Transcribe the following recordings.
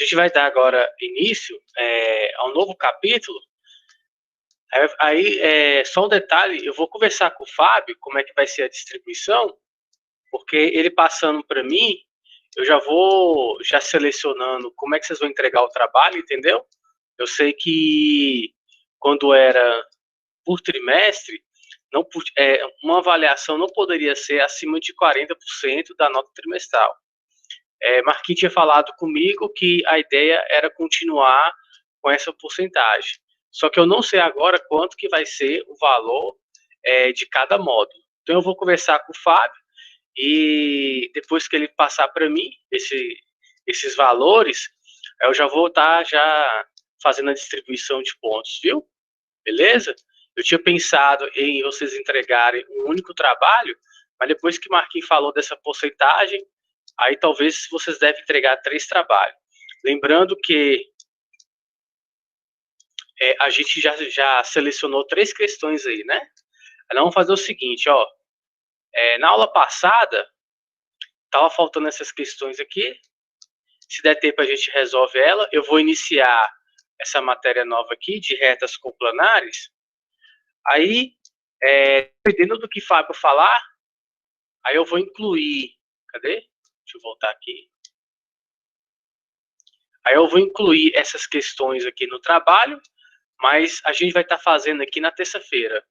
gente vai dar agora início a um novo capítulo. Só um detalhe, eu vou conversar com o Fábio como é que vai ser a distribuição, porque ele passando para mim, eu já vou selecionando como é que vocês vão entregar o trabalho, entendeu? Eu sei que quando era por trimestre, uma avaliação não poderia ser acima de 40% da nota trimestral. Marquinhos tinha falado comigo que a ideia era continuar com essa porcentagem. Só que eu não sei agora quanto que vai ser o valor de cada módulo. Então eu vou conversar com o Fábio e depois que ele passar para mim esses valores, eu já vou estar já fazendo a distribuição de pontos, viu? Beleza? Eu tinha pensado em vocês entregarem um único trabalho, mas depois que o Marquinhos falou dessa porcentagem, aí talvez vocês devem entregar 3 trabalhos. Lembrando que a gente já selecionou 3 questões aí, né? Nós vamos fazer o seguinte, ó. Na aula passada, estava faltando essas questões aqui. Se der tempo, a gente resolve ela. Eu vou iniciar essa matéria nova aqui, de retas coplanares. Aí, dependendo do que Fábio falar, aí eu vou incluir... Cadê? Deixa eu voltar aqui. Aí eu vou incluir essas questões aqui no trabalho, mas a gente vai estar fazendo aqui na terça-feira,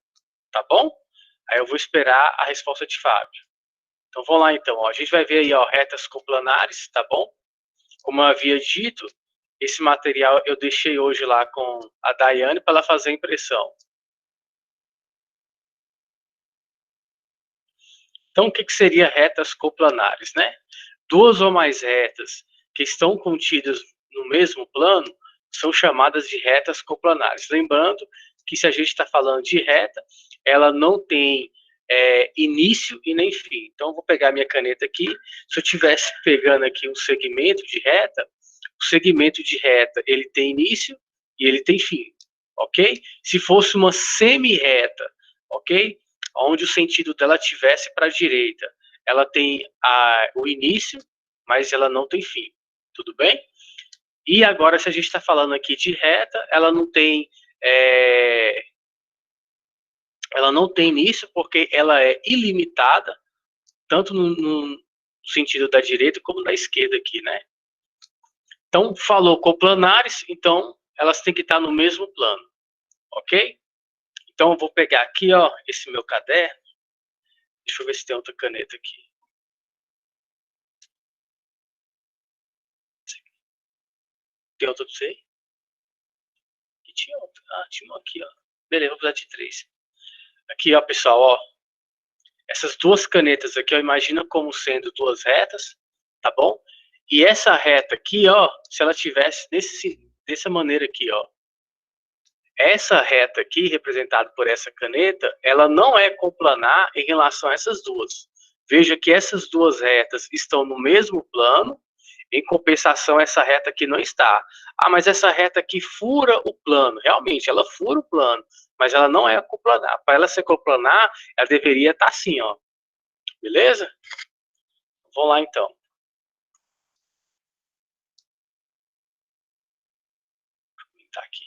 tá bom? Aí eu vou esperar a resposta de Fábio. Então vamos lá então, ó. A gente vai ver aí, ó, retas coplanares, tá bom? Como eu havia dito, esse material eu deixei hoje lá com a Daiane para ela fazer a impressão. Então o que seria retas coplanares, né? Duas ou mais retas que estão contidas no mesmo plano são chamadas de retas coplanares. Lembrando que se a gente está falando de reta, ela não tem início e nem fim. Então, eu vou pegar minha caneta aqui. Se eu estivesse pegando aqui um segmento de reta, o segmento de reta ele tem início e ele tem fim, ok? Se fosse uma semi-reta, ok? Onde o sentido dela tivesse para a direita, ela tem o início, mas ela não tem fim, tudo bem? E agora, se a gente está falando aqui de reta, ela não tem início, porque ela é ilimitada, tanto no sentido da direita como da esquerda aqui, né? Então, falou coplanares, então elas têm que estar no mesmo plano, ok? Então, eu vou pegar aqui, ó, esse meu caderno. Deixa eu ver se tem outra caneta aqui. Tem outra pra você? Aqui tinha outra. Tinha uma aqui, ó. Beleza, vou precisar de 3. Aqui, ó, pessoal, ó. Essas duas canetas aqui, ó, imagina como sendo duas retas, tá bom? E essa reta aqui, ó, se ela tivesse dessa maneira aqui, ó. Essa reta aqui, representada por essa caneta, ela não é coplanar em relação a essas duas. Veja que essas duas retas estão no mesmo plano, em compensação, essa reta aqui não está. Mas essa reta aqui fura o plano. Realmente, ela fura o plano, mas ela não é coplanar. Para ela ser coplanar, ela deveria estar assim, ó. Beleza? Vamos lá, então. Tá aqui.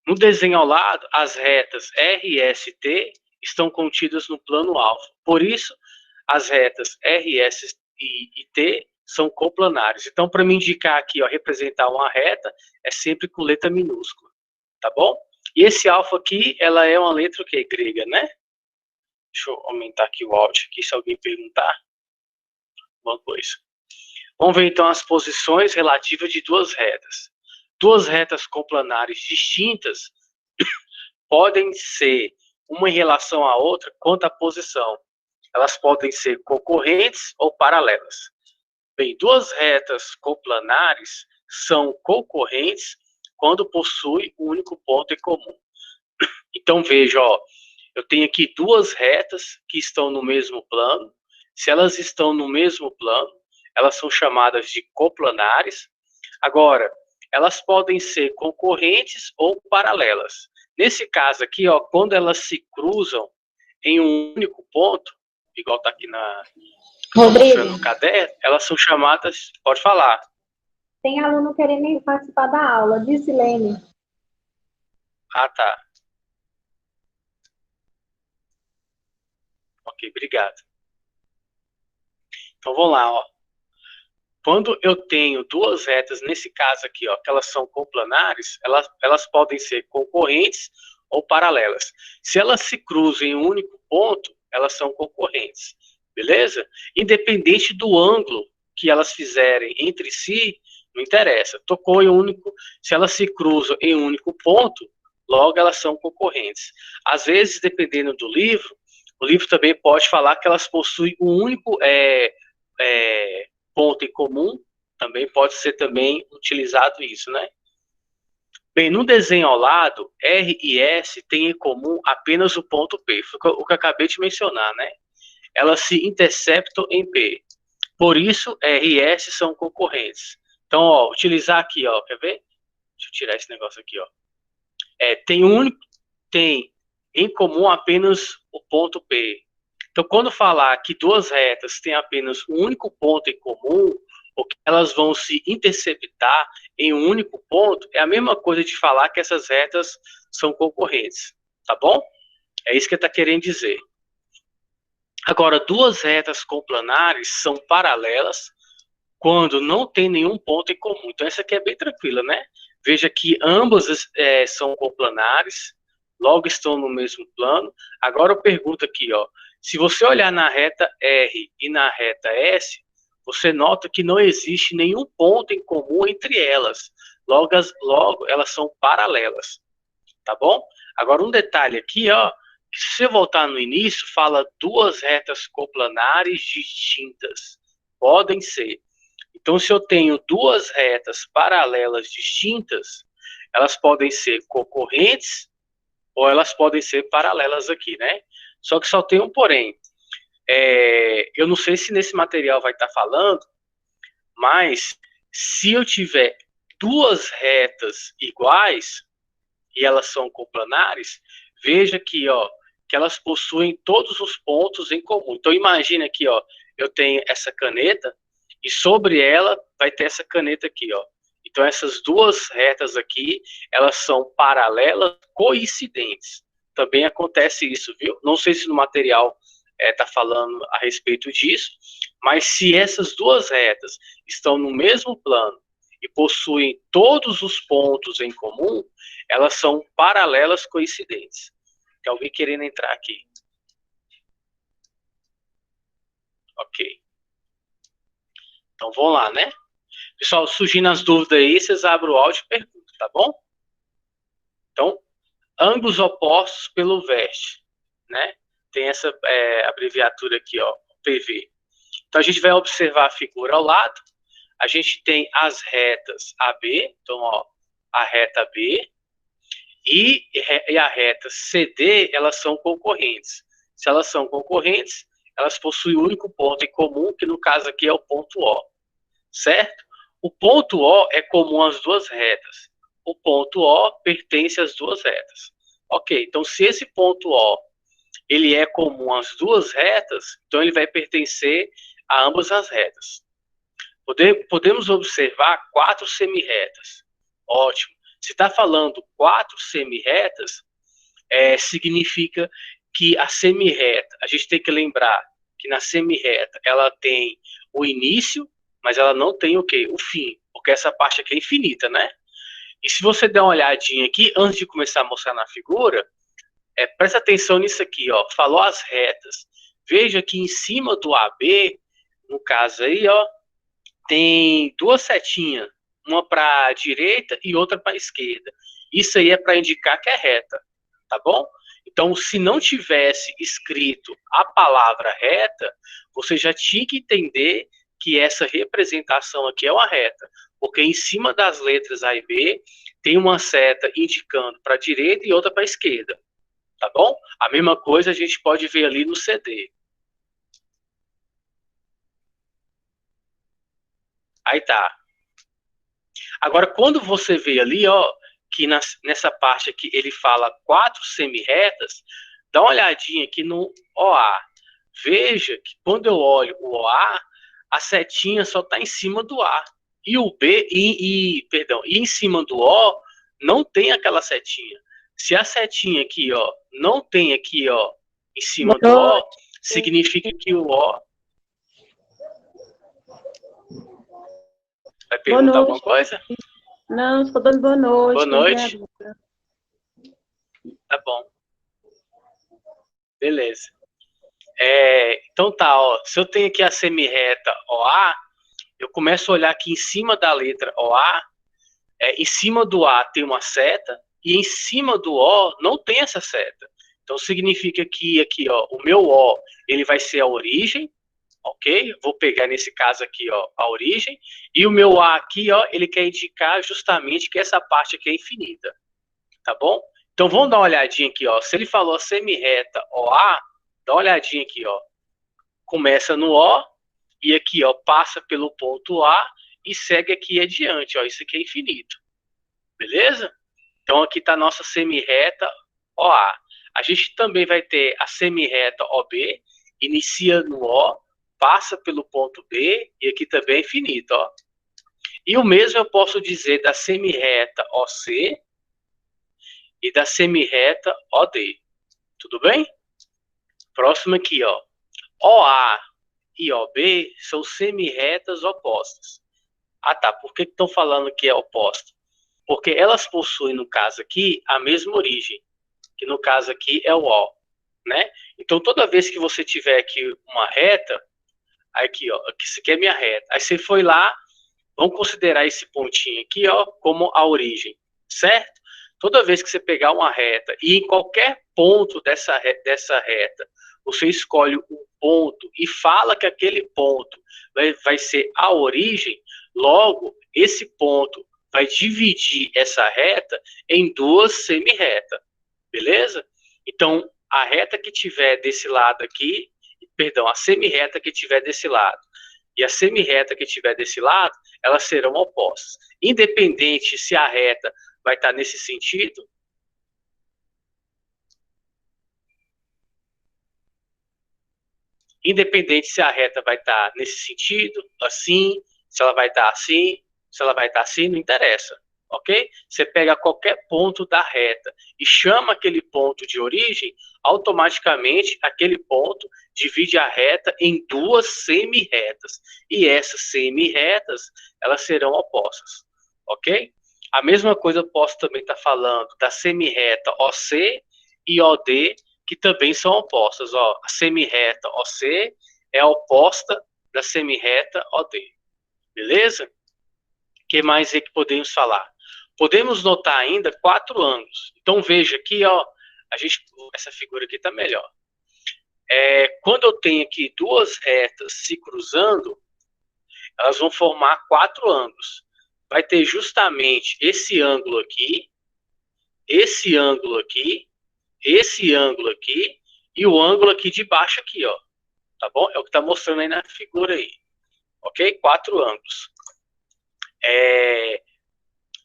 No desenho ao lado, as retas R e ST estão contidas no plano alfa. Por isso, as retas R, S e T são coplanares. Então, para me indicar aqui, ó, representar uma reta, é sempre com letra minúscula, tá bom? E esse alfa aqui, ela é uma letra o quê? Grega, né? Deixa eu aumentar aqui o áudio, aqui, se alguém perguntar alguma coisa. Vamos ver, então, as posições relativas de duas retas. Duas retas coplanares distintas podem ser uma em relação à outra quanto à posição. Elas podem ser concorrentes ou paralelas. Bem, duas retas coplanares são concorrentes quando possuem um único ponto em comum. Então, veja, ó, eu tenho aqui duas retas que estão no mesmo plano. Se elas estão no mesmo plano, elas são chamadas de coplanares. Agora, elas podem ser concorrentes ou paralelas. Nesse caso aqui, ó, quando elas se cruzam em um único ponto, igual está aqui no caderno, elas são chamadas... Pode falar. Tem aluno querendo participar da aula, disse Lene. Ah, tá. Ok, obrigado. Então, vamos lá, ó. Quando eu tenho duas retas, nesse caso aqui, ó, que elas são coplanares, elas podem ser concorrentes ou paralelas. Se elas se cruzam em um único ponto, elas são concorrentes, beleza? Independente do ângulo que elas fizerem entre si, não interessa. Tocou em um único, se elas se cruzam em um único ponto, logo elas são concorrentes. Às vezes, dependendo do livro, o livro também pode falar que elas possuem um único ponto em comum, também pode ser também utilizado isso, né? Bem, no desenho ao lado, R e S têm em comum apenas o ponto P, foi o que eu acabei de mencionar, né? Elas se interceptam em P. Por isso, R e S são concorrentes. Então, ó, utilizar aqui, ó, quer ver? Deixa eu tirar esse negócio aqui, ó. Tem em comum apenas o ponto P. Então, quando falar que duas retas têm apenas um único ponto em comum, ou que elas vão se interceptar em um único ponto, é a mesma coisa de falar que essas retas são concorrentes, tá bom? É isso que ele está querendo dizer. Agora, duas retas complanares são paralelas quando não tem nenhum ponto em comum. Então, essa aqui é bem tranquila, né? Veja que ambas são coplanares, logo estão no mesmo plano. Agora eu pergunto aqui, ó, se você olhar na reta R e na reta S, você nota que não existe nenhum ponto em comum entre elas. Logo elas são paralelas, tá bom? Agora um detalhe aqui, ó, que se você voltar no início, fala duas retas coplanares distintas. Podem ser. Então, se eu tenho duas retas paralelas distintas, elas podem ser concorrentes ou elas podem ser paralelas aqui, né? Só que só tem um porém. Eu não sei se nesse material vai estar falando, mas se eu tiver duas retas iguais e elas são coplanares, veja aqui, ó, que elas possuem todos os pontos em comum. Então, imagina aqui, ó, eu tenho essa caneta e sobre ela vai ter essa caneta aqui, ó. Então, essas duas retas aqui, elas são paralelas coincidentes. Também acontece isso, viu? Não sei se no material está falando a respeito disso, mas se essas duas retas estão no mesmo plano e possuem todos os pontos em comum, elas são paralelas coincidentes. Tem alguém querendo entrar aqui? Ok. Então vamos lá, né? Pessoal, surgindo as dúvidas aí, vocês abrem o áudio e perguntam, tá bom? Então, ângulos opostos pelo vértice, né? Tem essa abreviatura aqui, ó, PV. Então a gente vai observar a figura ao lado. A gente tem as retas AB, então, ó, a reta B e a reta CD, elas são concorrentes. Se elas são concorrentes, elas possuem o um único ponto em comum, que no caso aqui é o ponto O, certo? O ponto O é comum às duas retas. O ponto O pertence às duas retas. Ok, então se esse ponto O ele é comum às duas retas, então ele vai pertencer a ambas as retas. Podemos observar quatro semirretas. Ótimo. Se está falando quatro semirretas, significa que a semirreta, a gente tem que lembrar que na semirreta ela tem o início, mas ela não tem o quê? O fim, porque essa parte aqui é infinita, né? E se você der uma olhadinha aqui, antes de começar a mostrar na figura, presta atenção nisso aqui, ó. Falou as retas. Veja que em cima do AB, no caso aí, ó, tem duas setinhas, uma para a direita e outra para a esquerda. Isso aí é para indicar que é reta, tá bom? Então, se não tivesse escrito a palavra reta, você já tinha que entender que essa representação aqui é uma reta, porque em cima das letras A e B tem uma seta indicando para a direita e outra para a esquerda, tá bom? A mesma coisa a gente pode ver ali no CD. Aí tá. Agora, quando você vê ali, ó, que nessa parte aqui ele fala quatro semirretas, dá uma olhadinha aqui no OA. Veja que quando eu olho o OA, a setinha só está em cima do A. E o B, perdão, e em cima do O não tem aquela setinha. Se a setinha aqui, ó, não tem aqui, ó, em cima do Boa O, significa que o O vai perguntar alguma noite. coisa? Não, estou dando boa noite. Boa noite. Tá bom. Beleza. Então tá, ó. Se eu tenho aqui a semirreta OA, eu começo a olhar aqui em cima da letra OA, em cima do A tem uma seta, e em cima do O não tem essa seta. Então significa que aqui, ó, o meu O, ele vai ser a origem, ok? Vou pegar nesse caso aqui, ó, a origem, e o meu A aqui, ó, ele quer indicar justamente que essa parte aqui é infinita, tá bom? Então vamos dar uma olhadinha aqui, ó. Se ele falou semirreta OA, dá uma olhadinha aqui, ó. Começa no O, e aqui, ó, passa pelo ponto A e segue aqui adiante, ó. Isso aqui é infinito. Beleza? Então aqui está a nossa semirreta OA. A gente também vai ter a semirreta OB, inicia no O, passa pelo ponto B e aqui também é infinito, ó. E o mesmo eu posso dizer da semirreta OC e da semirreta OD. Tudo bem? Próximo aqui, ó. OA e OB são semirretas opostas. Ah, tá. Por que estão falando que é oposta? Porque elas possuem, no caso aqui, a mesma origem, que no caso aqui é o O, né? Então, toda vez que você tiver aqui uma reta, aqui, ó, isso aqui é minha reta. Aí você foi lá, vamos considerar esse pontinho aqui, ó, como a origem, certo? Toda vez que você pegar uma reta e em qualquer ponto dessa reta, você escolhe um ponto e fala que aquele ponto vai ser a origem, logo, esse ponto vai dividir essa reta em duas semirretas, beleza? Então, a reta que tiver desse lado aqui, perdão, a semirreta que tiver desse lado e a semirreta que tiver desse lado, elas serão opostas. Independente se a reta vai estar nesse sentido, independente se a reta vai estar nesse sentido, assim, se ela vai estar assim, se ela vai estar assim, não interessa, ok? Você pega qualquer ponto da reta e chama aquele ponto de origem, automaticamente aquele ponto divide a reta em duas semi-retas. E essas semi-retas, elas serão opostas, ok? A mesma coisa eu posso também estar falando da semi-reta OC e OD, que também são opostas. Ó, a semirreta OC é a oposta da semirreta OD. Beleza? O que mais é que podemos falar? Podemos notar ainda quatro ângulos. Então veja aqui, ó, essa figura aqui está melhor. Quando eu tenho aqui duas retas se cruzando, elas vão formar quatro ângulos. Vai ter justamente esse ângulo aqui, esse ângulo aqui, esse ângulo aqui e o ângulo aqui de baixo aqui, ó. Tá bom? É o que está mostrando aí na figura aí. Ok? Quatro ângulos.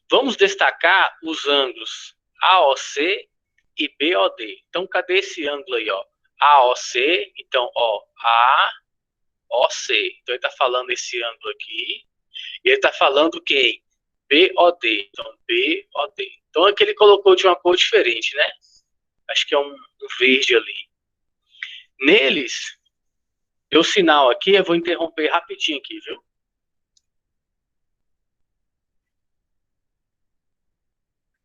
Vamos destacar os ângulos AOC e BOD. Então, cadê esse ângulo aí, ó? AOC, então, ó, AOC. Então, ele está falando esse ângulo aqui. E ele está falando quem? BOD. Então, BOD. Então, aqui ele colocou de uma cor diferente, né? Acho que é um verde ali. Neles, meu sinal aqui, eu vou interromper rapidinho aqui, viu?